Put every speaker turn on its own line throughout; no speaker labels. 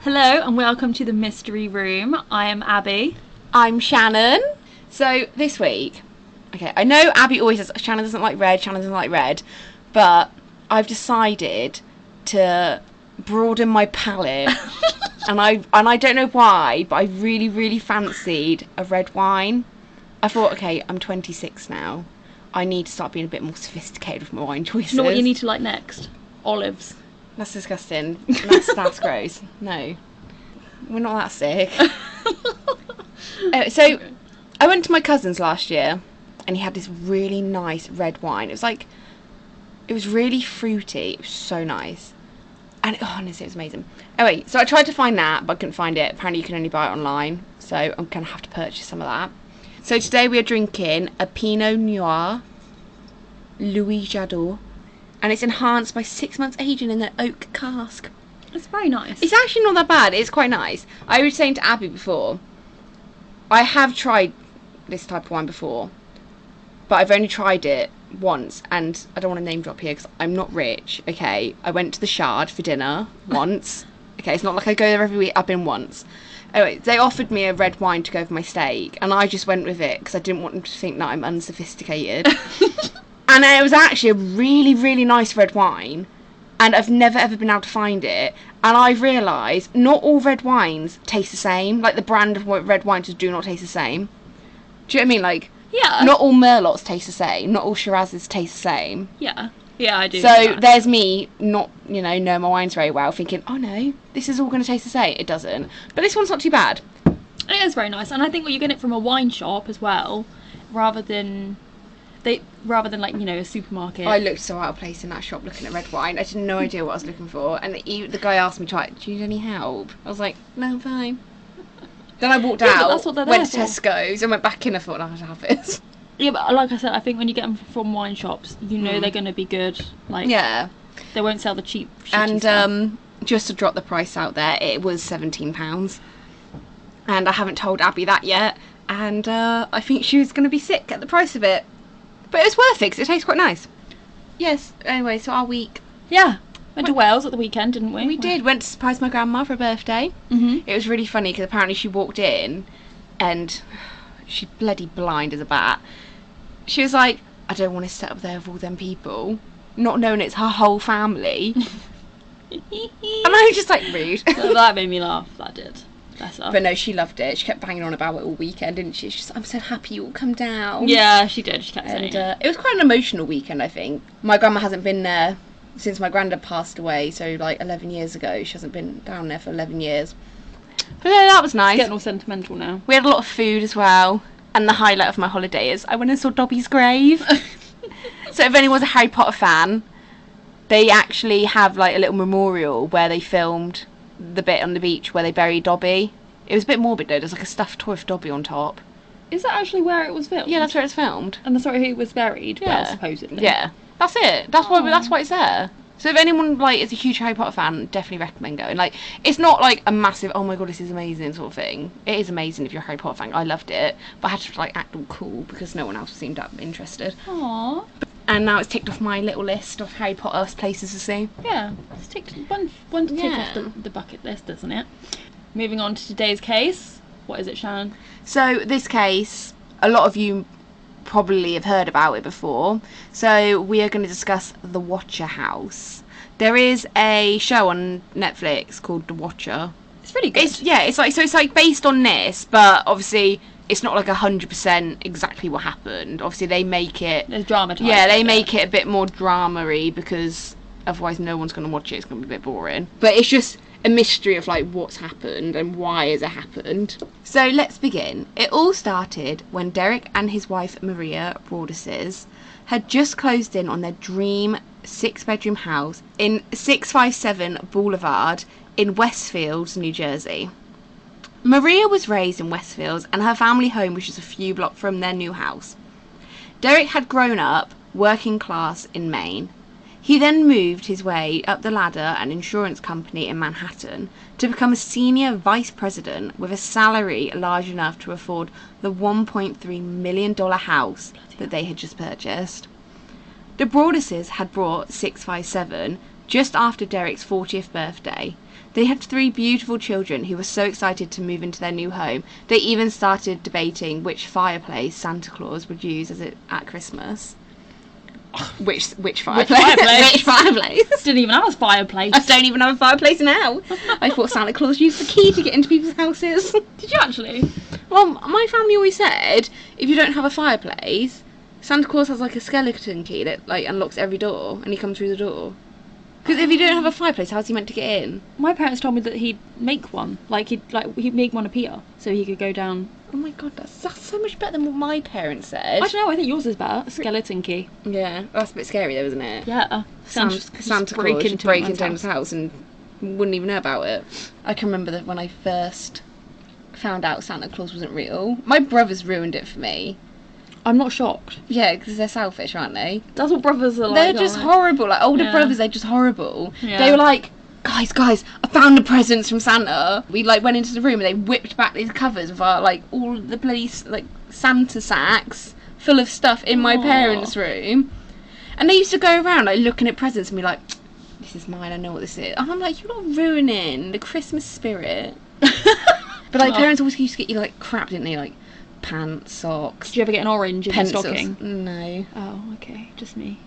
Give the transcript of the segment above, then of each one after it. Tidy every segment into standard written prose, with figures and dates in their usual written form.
Hello and welcome to the Mystery Room. I am Abby.
I'm Shannon. So this week, okay, I know Abby always says Shannon doesn't like red, but I've decided to broaden my palette, and I don't know why, but I really fancied a red wine. I thought, okay, I'm 26 now. I need to start being a bit more sophisticated with my wine choices.
You know what you need to like next? Olives.
That's disgusting. That's gross. No, we're not that sick. So I went to my cousin's last year, and he had this really nice red wine. It was really fruity. It was so nice, and honestly, it was amazing. Anyway, so I tried to find that, but I couldn't find it. Apparently, you can only buy it online, so I'm gonna have to purchase some of that. So today we are drinking a Pinot Noir, Louis Jadot. And it's enhanced by 6 months aging in an oak cask.
It's very nice.
It's actually not that bad. It's quite nice. I was saying to Abby before, I have tried this type of wine before, but I've only tried it once, and I don't want to name drop here because I'm not rich, okay? I went to the Shard for dinner once. Okay, it's not like I go there every week. I've been once. Anyway, they offered me a red wine to go with my steak, and I just went with it because I didn't want them to think that I'm unsophisticated. And it was actually a really nice red wine, and I've never ever been able to find it. And I've realised not all red wines taste the same. Like, the brand of red wines do not taste the same. Do you know what I mean? Like,
yeah.
Not all Merlots taste the same. Not all Shirazes taste the same.
Yeah, I do.
So there's me not, know my wines very well, thinking, oh no, this is all going to taste the same. It doesn't. But this one's not too bad.
It is very nice, and I think you get it from a wine shop as well, rather than like, a supermarket.
I looked so out of place in that shop looking at red wine. I had no idea what I was looking for, and the guy asked me, do you need any help? I was like, no, I'm fine. Then I walked out,
that's what they're
went to
there
Tesco's and went back in. I thought, I have to have this.
Yeah, but like I said, I think when you get them from wine shops, they're going to be good. Like,
yeah,
they won't sell the cheap
and
stuff.
Just to drop the price out there, it was £17, and I haven't told Abby that yet, and I think she was going to be sick at the price of it. But it was worth it because it tastes quite nice. Yes, anyway, so our week.
Yeah, went to Wales at the weekend, didn't we?
We did. Went to surprise my grandma for her birthday.
Mm-hmm.
It was really funny because apparently she walked in and she's bloody blind as a bat. She was like, I don't want to sit up there with all them people, not knowing it's her whole family. And I was just like, rude.
So that made me laugh. That did.
But no, she loved it. She kept banging on about it all weekend, didn't she? She's like, I'm so happy you all come down.
Yeah, she did. She kept saying
it. It was quite an emotional weekend, I think. My grandma hasn't been there since my granddad passed away, so like 11 years ago. She hasn't been down there for 11 years. But yeah, that was nice.
It's getting all sentimental now.
We had a lot of food as well. And the highlight of my holiday is I went and saw Dobby's grave. So if anyone's a Harry Potter fan, they actually have like a little memorial where they filmed the bit on the beach where they buried Dobby. It was a bit morbid though. There's like a stuffed toy of Dobby on top.
Is that actually where it was filmed?
Yeah, that's where it's filmed.
And that's where he was buried.
Yeah.
Well, supposedly.
Yeah, that's it. That's why it's there. So if anyone like is a huge Harry Potter fan, definitely recommend going. Like, it's not like a massive, oh my god, this is amazing sort of thing. It is amazing if you're a Harry Potter fan. I loved it, but I had to like act all cool because no one else seemed that interested.
Aww.
And now it's ticked off my little list of Harry Potter places to see.
Yeah, it's ticked one to tick off the bucket list, isn't it? Moving on to today's case. What is it, Shannon?
So this case, a lot of you probably have heard about it before. So we are going to discuss The Watcher House. There is a show on Netflix called The Watcher.
It's really good.
It's like based on this, but obviously it's not like 100% exactly what happened. Obviously they make it.
There's drama to it.
Yeah, they make it a bit more drama-y because otherwise no one's going to watch it. It's going to be a bit boring. But it's just a mystery of like what's happened and why has it happened. So let's begin. It all started when Derek and his wife Maria Broadduses had just closed in on their dream 6-bedroom house in 657 Boulevard in Westfields, New Jersey. Maria was raised in Westfields and her family home was just a few blocks from their new house. Derek had grown up working class in Maine. He then moved his way up the ladder at an insurance company in Manhattan to become a senior vice president with a salary large enough to afford the $1.3 million house that they had just purchased. The Broadduses had brought 657 just after Derek's 40th birthday. They had 3 beautiful children who were so excited to move into their new home, they even started debating which fireplace Santa Claus would use at Christmas. Which fireplace? Which fireplace?
Didn't even have a fireplace.
I don't even have a fireplace now. I thought Santa Claus used the key to get into people's houses.
Did you actually?
Well, my family always said, if you don't have a fireplace, Santa Claus has like a skeleton key that like unlocks every door and he comes through the door. Because if you don't have a fireplace, how's he meant to get in?
My parents told me that he'd make one. He'd make one appear so he could go down.
Oh my god, that's so much better than what my parents said.
I don't know, I think yours is better. A skeleton key.
Yeah, that's a bit scary though, isn't it?
Yeah.
Santa Claus break into his house and wouldn't even know about it. I can remember that when I first found out Santa Claus wasn't real, my brothers ruined it for me.
I'm not shocked.
Yeah, because they're selfish, aren't they?
That's what brothers are like.
They're just horrible. Like, older brothers, they're just horrible.
Yeah.
They were like, guys, I found the presents from Santa. We, like, went into the room and they whipped back these covers of our, like, all the bloody, like, Santa sacks full of stuff in my parents' room. And they used to go around, like, looking at presents and be like, this is mine, I know what this is. And I'm like, you're not ruining the Christmas spirit. But, like, parents always used to get you, like, crap, didn't they? Like, pants, socks.
Did you ever get an orange in your stocking?
No.
Oh, okay, just me.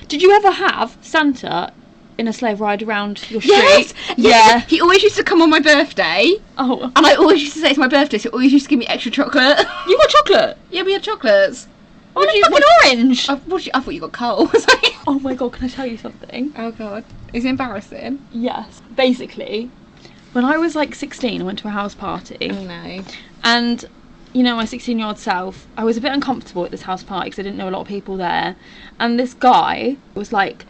Did you ever have Santa in a sleigh ride around your street?
Yes! Yeah. He always used to come on my birthday.
Oh.
And I always used to say it's my birthday, so he always used to give me extra chocolate.
You got chocolate?
Yeah, we had chocolates.
Oh, fucking orange!
I thought you got coal.
Oh my god, can I tell you something?
Oh god. Is it embarrassing?
Yes. Basically, when I was like 16, I went to a house party.
Oh no.
And, you know, my 16-year-old self, I was a bit uncomfortable at this house party because I didn't know a lot of people there. And this guy was like,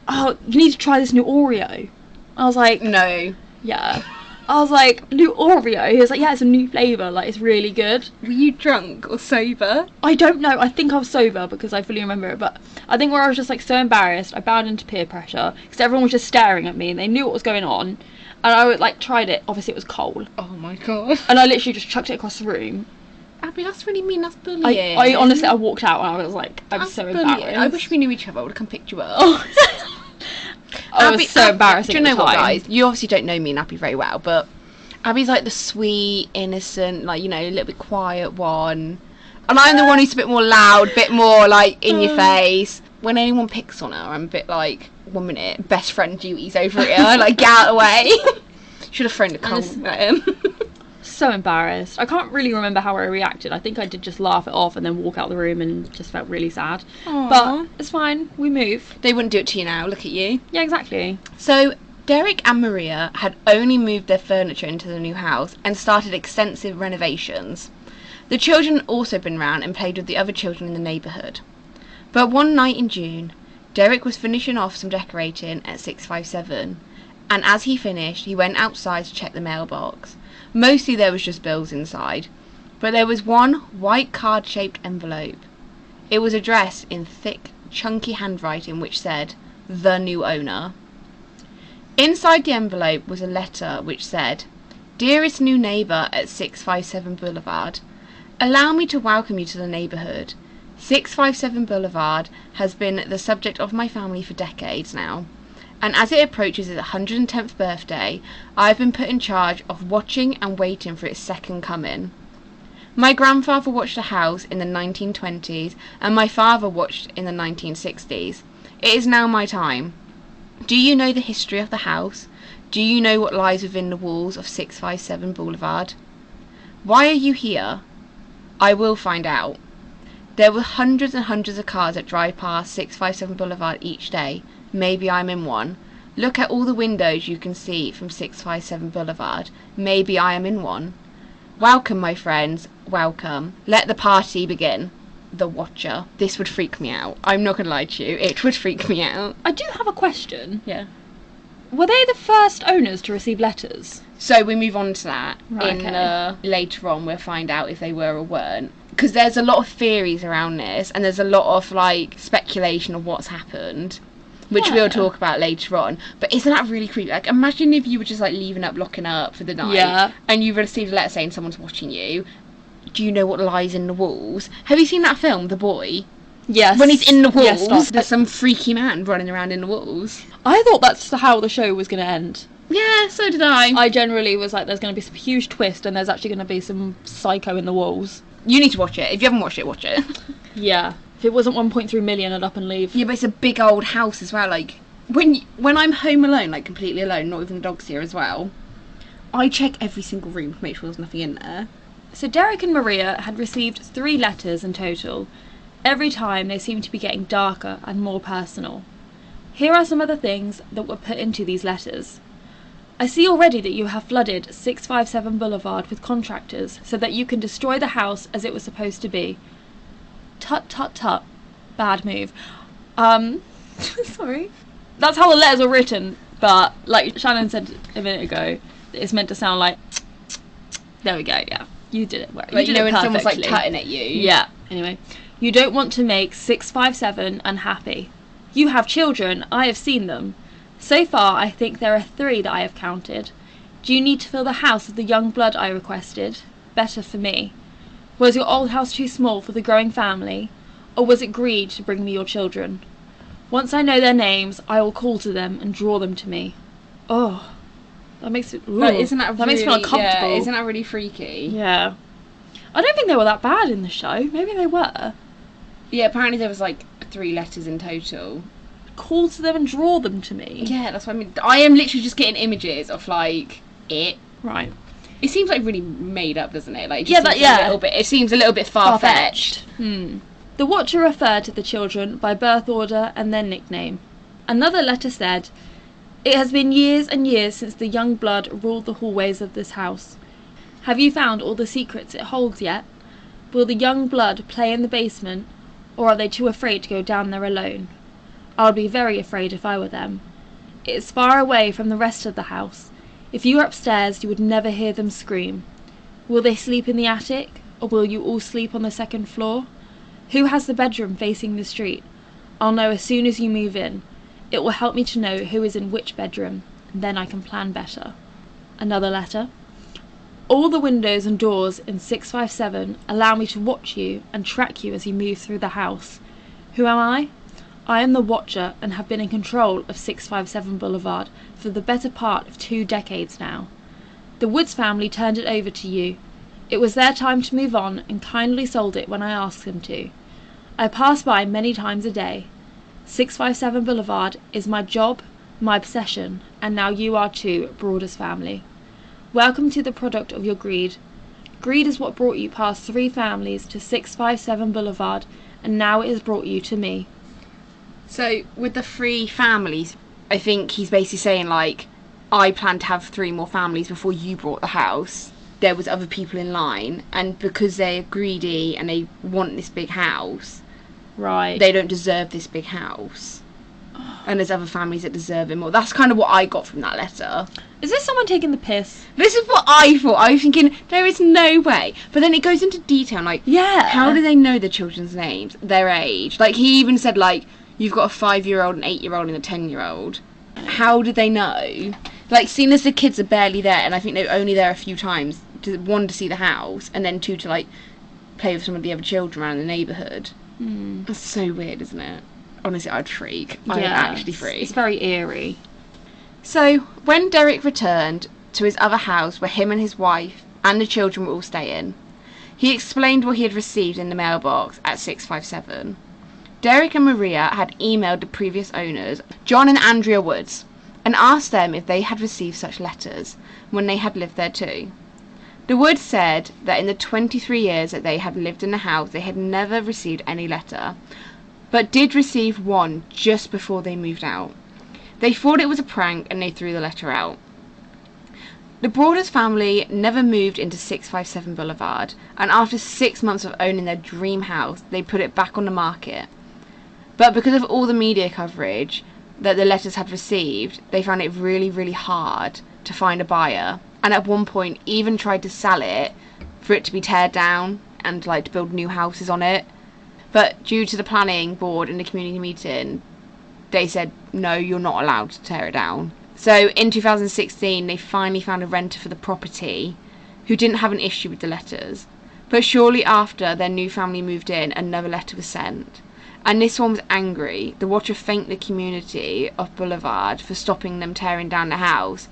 oh, you need to try this new Oreo. I was like,
No.
yeah. I was like, new Oreo? He was like, yeah, it's a new flavour, like, it's really good.
Were you drunk or sober?
I don't know, I think I was sober because I fully remember it, but I think where I was just like so embarrassed, I bowed into peer pressure because everyone was just staring at me and they knew what was going on. And I like tried it, obviously it was cold.
Oh my god.
And I literally just chucked it across the room.
Abby, that's really mean, that's bullying.
I honestly, I walked out and I was like, I'm so embarrassed.
I wish we knew each other, I would have come picked you up.
I was so embarrassing.
Do you know what, guys? You obviously don't know me and Abby very well, but Abby's like the sweet, innocent, like, you know, a little bit quiet one. And I'm the one who's a bit more loud, bit more like in your face. When anyone picks on her, I'm a bit like, 1 minute, best friend duties over here, like get out of the way. Should have thrown a coal at him.
So embarrassed. I can't really remember how I reacted. I think I did just laugh it off and then walk out the room and just felt really sad.
Aww.
But it's fine, we move.
They wouldn't do it to you now, look at you.
Yeah, exactly.
So Derek and Maria had only moved their furniture into the new house and started extensive renovations. The children had also been round and played with the other children in the neighbourhood. But one night in June, Derek was finishing off some decorating at 657, and as he finished, he went outside to check the mailbox. Mostly there was just bills inside, but there was one white card-shaped envelope. It was addressed in thick, chunky handwriting which said, "The new owner." Inside the envelope was a letter which said, "Dearest new neighbour at 657 Boulevard, allow me to welcome you to the neighbourhood. 657 Boulevard has been the subject of my family for decades now, and as it approaches its 110th birthday, I have been put in charge of watching and waiting for its second coming. My grandfather watched the house in the 1920s, and my father watched in the 1960s. It is now my time. Do you know the history of the house? Do you know what lies within the walls of 657 Boulevard? Why are you here? I will find out. There were hundreds and hundreds of cars that drive past 657 Boulevard each day. Maybe I'm in one. Look at all the windows you can see from 657 Boulevard. Maybe I am in one. Welcome, my friends. Welcome. Let the party begin. The Watcher." This would freak me out. I'm not going to lie to you. It would freak me out.
I do have a question.
Yeah.
Were they the first owners to receive letters?
So we move on to that.
Right, okay.
Later on, we'll find out if they were or weren't. Because there's a lot of theories around this, and there's a lot of like speculation of what's happened, which we'll talk about later on. But isn't that really creepy? Like, imagine if you were just like leaving up, locking up for the night, and you received a letter saying someone's watching you. Do you know what lies in the walls? Have you seen that film, The Boy?
Yes.
When he's in the walls,
Yes, stop.
there's some freaky man running around in the walls.
I thought that's how the show was going to end.
Yeah, so did I.
I generally was like, there's going to be some huge twist and there's actually going to be some psycho in the walls.
You need to watch it. If you haven't watched it, watch it.
Yeah. If it wasn't 1.3 million, I'd up and leave.
Yeah, but it's a big old house as well. Like, when I'm home alone, like completely alone, not even the dog's here as well, I check every single room to make sure there's nothing in there.
So Derek and Maria had received 3 letters in total. Every time they seemed to be getting darker and more personal. Here are some of the things that were put into these letters. I see already that you have flooded 657 Boulevard with contractors so that you can destroy the house as it was supposed to be. Tut tut tut. Bad move. Sorry. That's how the letters were written, but like Shannon said a minute ago, it's meant to sound like there we go, yeah. You did it well.
Like,
you did it
when
perfectly.
someone's like cutting at you.
Yeah. Anyway, you don't want to make 657 unhappy. You have children, I have seen them. So far, I think there are 3 that I have counted. Do you need to fill the house with the young blood I requested? Better for me. Was your old house too small for the growing family? Or was it greed to bring me your children? Once I know their names, I will call to them and draw them to me. Oh, that makes it... Ooh,
But isn't that
makes me feel uncomfortable.
Yeah, isn't that really freaky?
Yeah. I don't think they were that bad in the show. Maybe they were.
Yeah, apparently there was like 3 letters in total.
Call to them and draw them to me.
Yeah, that's what I mean. I am literally just getting images of like it.
Right.
It seems like really made up, doesn't it? Like, it
Yeah,
seems
yeah.
A little bit, it seems a little bit far-fetched.
The Watcher referred to the children by birth order and their nickname. Another letter said, "It has been years and years since the young blood ruled the hallways of this house. Have you found all the secrets it holds yet? Will the young blood play in the basement, or are they too afraid to go down there alone? I would be very afraid if I were them. It is far away from the rest of the house. If you were upstairs, you would never hear them scream. Will they sleep in the attic, or will you all sleep on the 2nd floor? Who has the bedroom facing the street? I'll know as soon as you move in. It will help me to know who is in which bedroom, and then I can plan better." Another letter. "All the windows and doors in 657 allow me to watch you and track you as you move through the house. Who am I? I am the Watcher and have been in control of 657 Boulevard for the better part of 2 decades now. The Woods family turned it over to you. It was their time to move on and kindly sold it when I asked them to. I pass by many times a day. 657 Boulevard is my job, my obsession, and now you are too, Broaddus family. Welcome to the product of your greed. Greed is what brought you past 3 families to 657 Boulevard, and now it has brought you to me."
So, with the 3 families, I think he's basically saying, like, I planned to have 3 more families before you bought the house. There was other people in line, and because they're greedy and they want this big house,
Right.
they don't deserve this big house. And there's other families that deserve it more. That's kind of what I got from that letter.
Is this someone taking the piss?
This is what I thought. I was thinking, there is no way. But then it goes into detail, like,
Yeah.
how do they know the children's names, their age? Like, he even said, like, you've got a 5-year-old, an 8-year-old, and a 10-year-old. How do they know? Like, seeing as the kids are barely there, and I think they're only there a few times, one, to see the house, and then 2, to, like, play with some of the other children around the neighbourhood. That's so weird, isn't it? Honestly, I'd freak. I'd actually freak.
It's very eerie.
So, when Derek returned to his other house where him and his wife and the children were all staying, he explained what he had received in the mailbox at 657. Derek and Maria had emailed the previous owners, John and Andrea Woods, and asked them if they had received such letters when they had lived there too. The Woods said that in the 23 years that they had lived in the house, they had never received any letter, but did receive one just before they moved out. They thought it was a prank and they threw the letter out. The Broaddus family never moved into 657 Boulevard, and after 6 months of owning their dream house, they put it back on the market. But because of all the media coverage that the letters had received, they found it really, really hard to find a buyer, and at one point even tried to sell it for it to be teared down and like to build new houses on it. But due to the planning board and the community meeting, they said, no, you're not allowed to tear it down. So in 2016, they finally found a renter for the property who didn't have an issue with the letters. But shortly after their new family moved in, another letter was sent. And this one was angry. The watcher thanked the community of Boulevard for stopping them tearing down the house,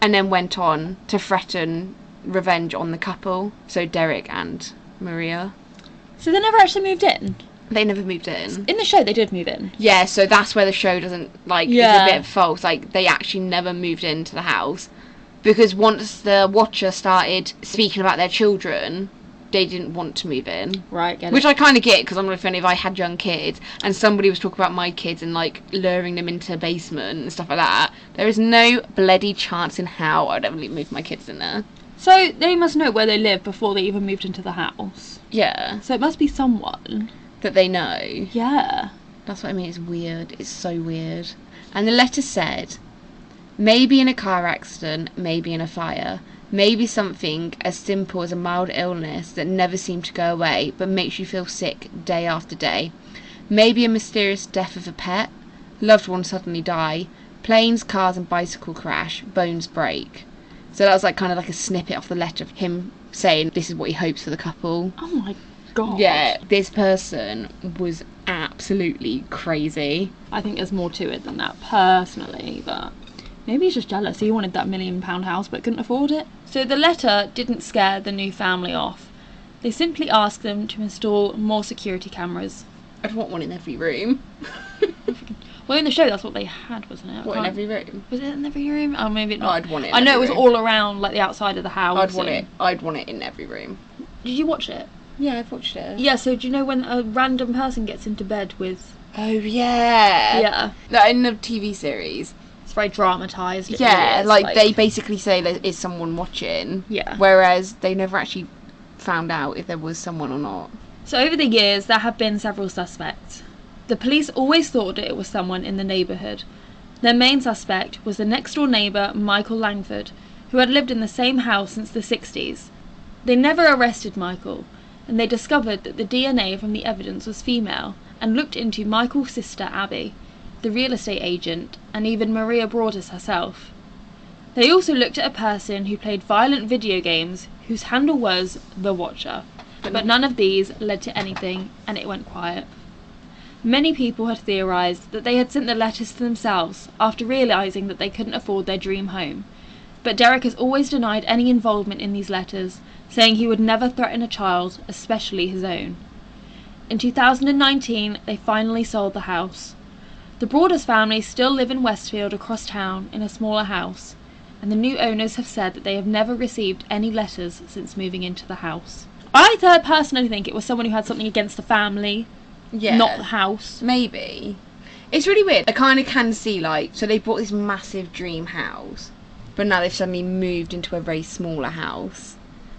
and then went on to threaten revenge on the couple. So Derek and Maria.
So they never actually moved in?
They never moved in.
In the show, they did move in.
Yeah, so that's where the show doesn't, like,
Yeah.
it's a bit false. Like, they actually never moved into the house. Because once the watcher started speaking about their children, they didn't want to move in.
Right, get
Which
it.
I kind of get, because I'm not offended if I had young kids and somebody was talking about my kids and, like, luring them into a basement and stuff like that. There is no bloody chance in hell I'd ever move my kids in there.
So they must know where they live before they even moved into the house.
Yeah.
So it must be someone.
That they know.
Yeah.
That's what I mean, it's weird. It's so weird. And the letter said, maybe in a car accident, maybe in a fire, maybe something as simple as a mild illness that never seemed to go away but makes you feel sick day after day. Maybe a mysterious death of a pet, loved one suddenly die, planes, cars and bicycle crash, bones break. So that was like kind of like a snippet off the letter of him saying this is what he hopes for the couple.
Oh my god.
Yeah, this person was absolutely crazy.
I think there's more to it than that, personally, but maybe he's just jealous. He wanted that £1 million house but couldn't afford it. So the letter didn't scare the new family off. They simply asked them to install more security cameras.
I'd want one in every room.
Well, in the show, that's what they had, wasn't it?
What, in every room?
Was it in every room? Oh, maybe not.
Oh, I'd want it in
I know it
every
was
room.
all around, like, the outside of the house.
I'd want it in every room.
Did you watch it?
Yeah, I've watched it.
Yeah, so do you know when a random person gets into bed with...
Oh, yeah.
Yeah.
Like in the TV series.
It's very dramatised. It
Yeah,
really is,
like they basically say there is someone watching.
Yeah.
Whereas they never actually found out if there was someone or not.
So over the years, there have been several suspects. The police always thought that it was someone in the neighbourhood. Their main suspect was the next-door neighbour, Michael Langford, who had lived in the same house since the 60s. They never arrested Michael, and they discovered that the DNA from the evidence was female, and looked into Michael's sister Abby, the real estate agent, and even Maria Broaddus herself. They also looked at a person who played violent video games, whose handle was The Watcher, but none of these led to anything, and it went quiet. Many people had theorised that they had sent the letters to themselves after realising that they couldn't afford their dream home, but Derek has always denied any involvement in these letters, saying he would never threaten a child, especially his own. In 2019, they finally sold the house. The Broaddus family still live in Westfield across town in a smaller house, and the new owners have said that they have never received any letters since moving into the house. I personally think it was someone who had something against the family, not the house.
Maybe. It's really weird. I kind of can see, like, so they bought this massive dream house, but now they've suddenly moved into a very smaller house.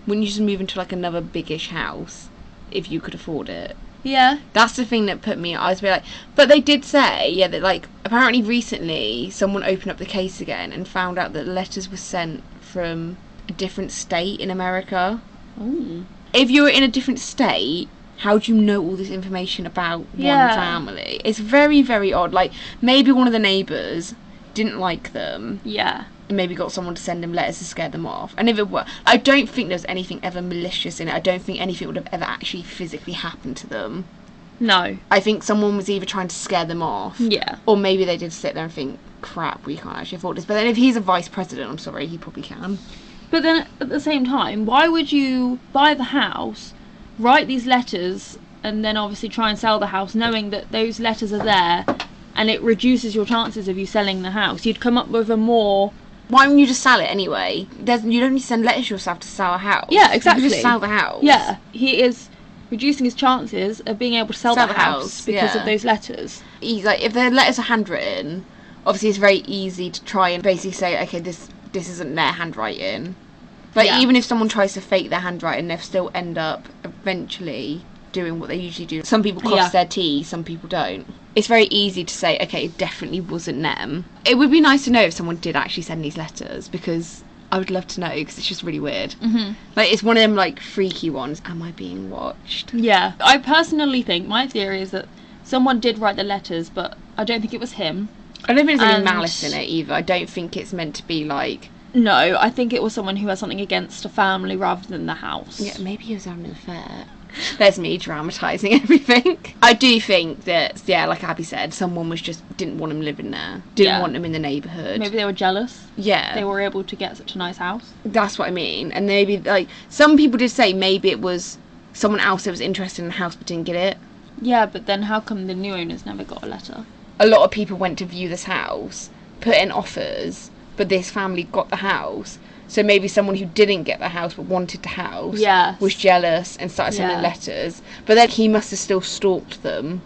Wouldn't you just move into, like, another biggish house if you could afford it?
Yeah.
That's the thing that put me, I was like, but they did say, yeah, that, like, apparently recently someone opened up the case again and found out that letters were sent from a different state in America.
Ooh.
If you were in a different state, how do you know all this information about one family? It's very, very odd. Like, maybe one of the neighbours didn't like them.
Yeah.
And maybe got someone to send them letters to scare them off. And if it were, I don't think there's anything ever malicious in it. I don't think anything would have ever actually physically happened to them.
No.
I think someone was either trying to scare them off.
Yeah.
Or maybe they did sit there and think, crap, we can't actually afford this. But then if he's a vice president, I'm sorry, he probably can.
But then at the same time, why would you buy the house, write these letters, and then obviously try and sell the house knowing that those letters are there and it reduces your chances of you selling the house? You'd come up with a more...
Why wouldn't you just sell it anyway? You don't need to send letters yourself to sell a house.
Yeah, exactly.
You can just sell the house.
Yeah, he is reducing his chances of being able to sell the house because of those letters.
Like, if the letters are handwritten, obviously it's very easy to try and basically say, okay, this isn't their handwriting. But even if someone tries to fake their handwriting, they'll still end up eventually doing what they usually do. Some people cross their T's, some people don't. It's very easy to say, okay, it definitely wasn't them. It would be nice to know if someone did actually send these letters, because I would love to know, because it's just really weird. Mm-hmm. Like, it's one of them, like, freaky ones. Am I being watched?
Yeah. I personally think, my theory is that someone did write the letters, but I don't think it was him.
I don't think there's any malice in it either. I don't think it's meant to be, like...
No, I think it was someone who had something against a family rather than the house.
Yeah, maybe he was having an affair. There's me dramatising everything. I do think that, yeah, like Abby said, someone didn't want him living there. Didn't want him in the neighbourhood.
Maybe they were jealous.
Yeah.
They were able to get such a nice house.
That's what I mean. And maybe, like, some people did say maybe it was someone else that was interested in the house but didn't get it.
Yeah, but then how come the new owners never got a letter?
A lot of people went to view this house, put in offers, but this family got the house. So maybe someone who didn't get the house but wanted the house was jealous and started sending letters. But then he must have still stalked them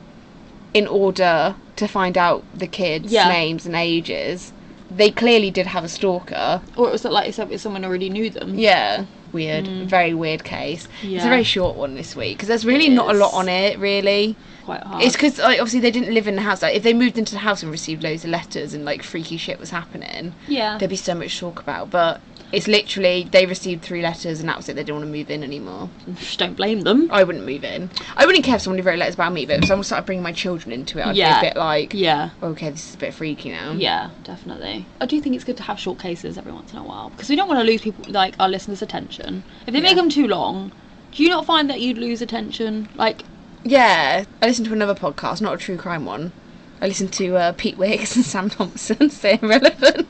in order to find out the kids' names and ages. They clearly did have a stalker.
Or it was like someone already knew them.
Yeah. Weird. Very weird case. Yeah. It's a very short one this week because there's really not a lot on it, really.
Quite hard.
It's because, like, obviously they didn't live in the house. Like, if they moved into the house and received loads of letters and, like, freaky shit was happening, there'd be so much to talk about. But it's literally, they received 3 letters and that was it. They didn't want to move in anymore.
Just don't blame them.
I wouldn't move in. I wouldn't care if someone wrote letters about me, but if someone started bringing my children into it, I'd be a bit like, okay, this is a bit freaky now.
Yeah, definitely. I do think it's good to have short cases every once in a while because we don't want to lose people, like, our listeners' attention. If they make them too long, do you not find that you'd lose attention? Like...
Yeah, I listened to another podcast, not a true crime one. I listened to Pete Wicks and Sam Thompson, Stay Irrelevant.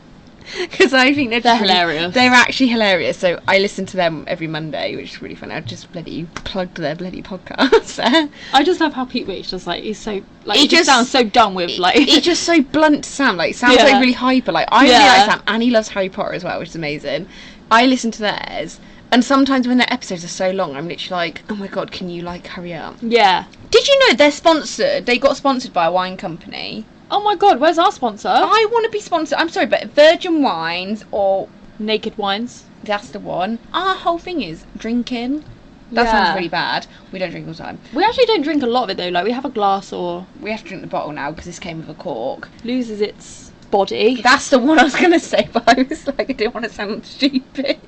Because I think they're
hilarious.
They're actually hilarious. So I listen to them every Monday, which is really funny. I just bloody plugged their bloody podcast.
I just love how Pete Wicks just like he's so like he just sounds so dumb with like
he's just so blunt to Sam. Like sounds like really hyper. Like I really like Sam, and he loves Harry Potter as well, which is amazing. I listen to theirs. And sometimes when their episodes are so long, I'm literally like, oh my god, can you, like, hurry up?
Yeah.
Did you know they're sponsored? They got sponsored by a wine company.
Oh my god, where's our sponsor?
I want to be sponsored. I'm sorry, but Virgin Wines or...
Naked Wines.
That's the one. Our whole thing is drinking. That sounds really bad. We don't drink all the time.
We actually don't drink a lot of it, though. Like, we have a glass or...
We have to drink the bottle now because this came with a cork.
Loses its body.
That's the one I was going to say, but I was like, I didn't want to sound stupid.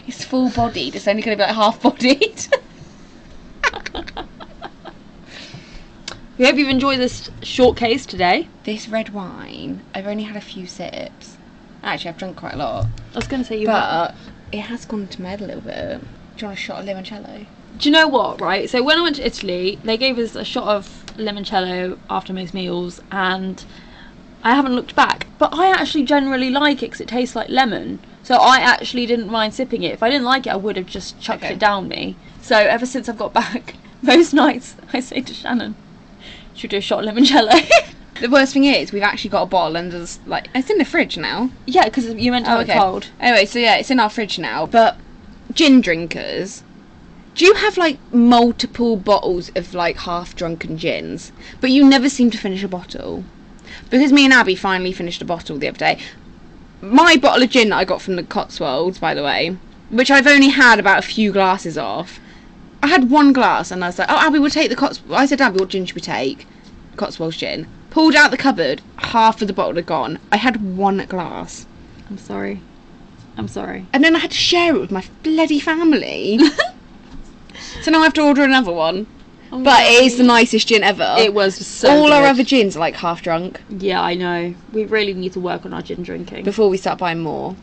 It's full-bodied. It's only going to be like half-bodied.
We hope you've enjoyed this short case today.
This red wine, I've only had a few sips. Actually, I've drunk quite a lot.
I was going to say
But it has gone to my head a little bit. Do you want a shot of limoncello?
Do you know what, right? So when I went to Italy, they gave us a shot of limoncello after most meals, and I haven't looked back. But I actually generally like it because it tastes like lemon. So I actually didn't mind sipping it. If I didn't like it, I would have just chucked it down me. So ever since I've got back, most nights I say to Shannon, should we do a shot of limoncello?
The worst thing is, we've actually got a bottle and there's, like, it's in the fridge now.
Yeah, because you meant to have it cold.
Anyway, so yeah, it's in our fridge now. But gin drinkers, do you have, like, multiple bottles of, like, half-drunken gins, but you never seem to finish a bottle? Because me and Abby finally finished a bottle the other day. My bottle of gin that I got from the Cotswolds, by the way, which I've only had about a few glasses of. I had one glass and I was like, oh, Abby, we'll take the Cotswolds. I said, Abby, what gin should we take? Cotswolds gin. Pulled out the cupboard, half of the bottle had gone. I had one glass.
I'm sorry.
And then I had to share it with my bloody family. So now I have to order another one. Oh, but it is the nicest gin ever.
It was so
All
good.
our other gins are like half drunk.
Yeah, I know. We really need to work on our gin drinking.
Before we start buying more.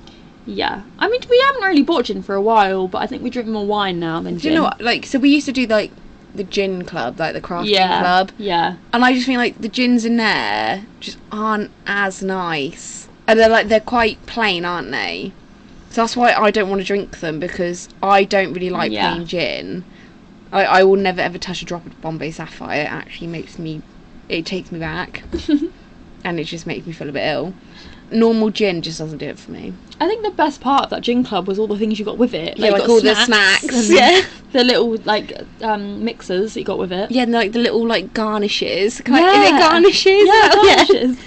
Yeah. I mean, we haven't really bought gin for a while, but I think we drink more wine now than gin.
Do you know what? Like, so we used to do, like, the gin club, like the craft gin club.
Yeah.
And I just feel like the gins in there just aren't as nice. And they're quite plain, aren't they? So that's why I don't want to drink them, because I don't really like plain gin. I will never ever touch a drop of Bombay Sapphire. It actually takes me back. And it just makes me feel a bit ill. Normal gin just doesn't do it for me.
I think the best part of that gin club was all the things you got with it.
Like, yeah, like all the snacks.
Yeah. The little, like, mixers that you got with it.
Yeah, and like the little, like, garnishes. Is it garnishes?
Yeah, garnishes.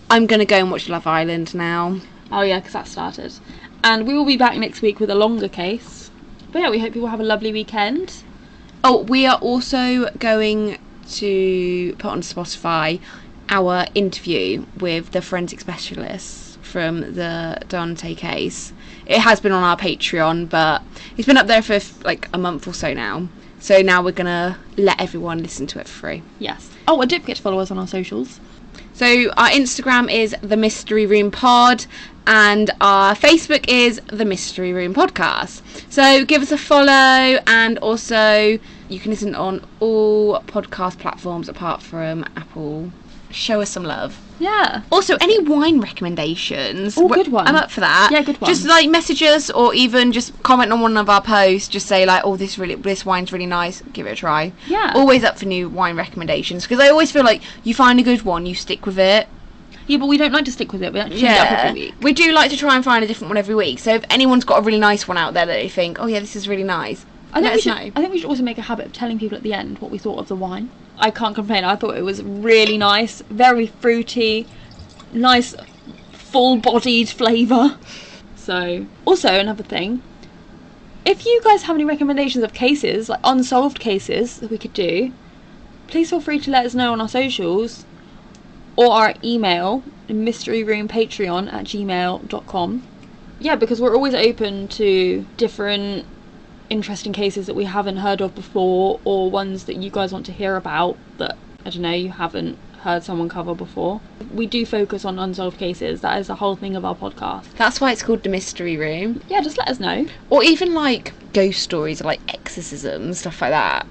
I'm going to go and watch Love Island now.
Oh, yeah, because that started. And we will be back next week with a longer case. But yeah, we hope you will have a lovely weekend.
Oh, we are also going to put on Spotify our interview with the forensic specialists from the Dante case. It has been on our Patreon, but it's been up there for like a month or so now. So now we're going to let everyone listen to it for free.
Yes. Oh, and don't forget to follow us on our socials.
So our Instagram is The Mystery Room Pod, and our Facebook is The Mystery Room Podcast. So give us a follow, and also you can listen on all podcast platforms apart from Apple. Show us some love.
Yeah.
Also, any wine recommendations?
Oh, good one.
I'm up for that.
Yeah, good one.
Just like message us, or even just comment on one of our posts. Just say like, "Oh, this wine's really nice. Give it a try."
Yeah.
Always up for new wine recommendations, because I always feel like you find a good one, you stick with it.
Yeah, but we don't like to stick with it. We don't change it up every week.
We do like to try and find a different one every week. So if anyone's got a really nice one out there that they think, "Oh yeah, this is really nice," let us know.
I think we should also make a habit of telling people at the end what we thought of the wine. I can't complain. I thought it was really nice, very fruity, nice, full-bodied flavour. So, also another thing, if you guys have any recommendations of cases, like unsolved cases that we could do, please feel free to let us know on our socials or our email, mysteryroompatreon@gmail.com. Yeah, because we're always open to different interesting cases that we haven't heard of before, or ones that you guys want to hear about that, I don't know, you haven't heard someone cover before. We do focus on unsolved cases. That is the whole thing of our podcast.
That's why it's called The Mystery Room.
Yeah, just let us know.
Or even like ghost stories, or like exorcisms, stuff like that.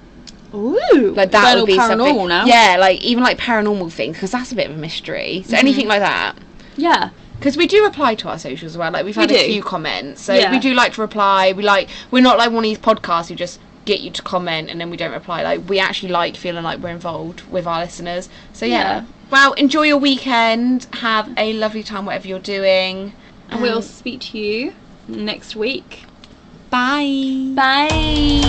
Ooh,
Like that would be
paranormal
something.
now.
Yeah, like even like paranormal things, because that's a bit of a mystery. So anything like that.
Yeah.
Because we do reply to our socials as well. Like we've had a few comments, so
Yeah.
we do like to reply. We're not like one of these podcasts who just get you to comment and then we don't reply. Like we actually like feeling like we're involved with our listeners. So yeah. Well, enjoy your weekend. Have a lovely time, whatever you're doing.
And we'll speak to you next week.
Bye.
Bye.